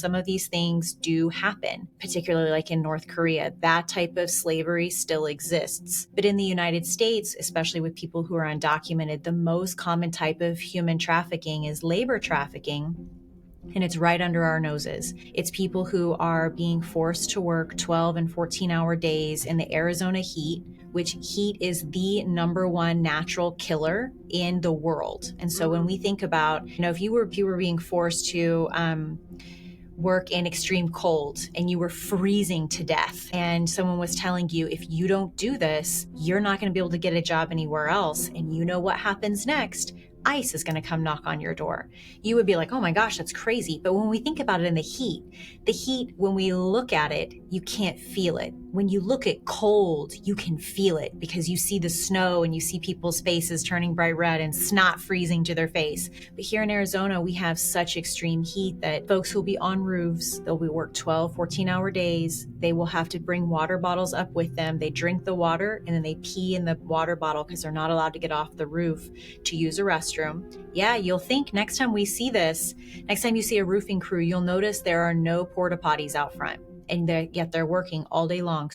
some of these things do happen, particularly like in North Korea. That type of slavery still exists. But in the United States, especially with people who are undocumented, the most common type of human trafficking is labor trafficking. And it's right under our noses. It's people who are being forced to work 12 and 14-hour days in the Arizona heat, which heat is the number one natural killer in the world. And so when we think about, if you were being forced to work in extreme cold and you were freezing to death, and someone was telling you, if you don't do this, you're not going to be able to get a job anywhere else, and you know what happens next? ICE is going to come knock on your door. You would be like, oh my gosh, that's crazy. But when we think about it in the heat, when we look at it, you can't feel it. When you look at cold, you can feel it because you see the snow and you see people's faces turning bright red and snot freezing to their face. But here in Arizona, we have such extreme heat that folks will be on roofs, they'll be work 12, 14-hour days. They will have to bring water bottles up with them. They drink the water and then they pee in the water bottle because they're not allowed to get off the roof to use a restroom. Yeah, you'll think next time you see a roofing crew, you'll notice there are no porta potties out front, and yet they're working all day long.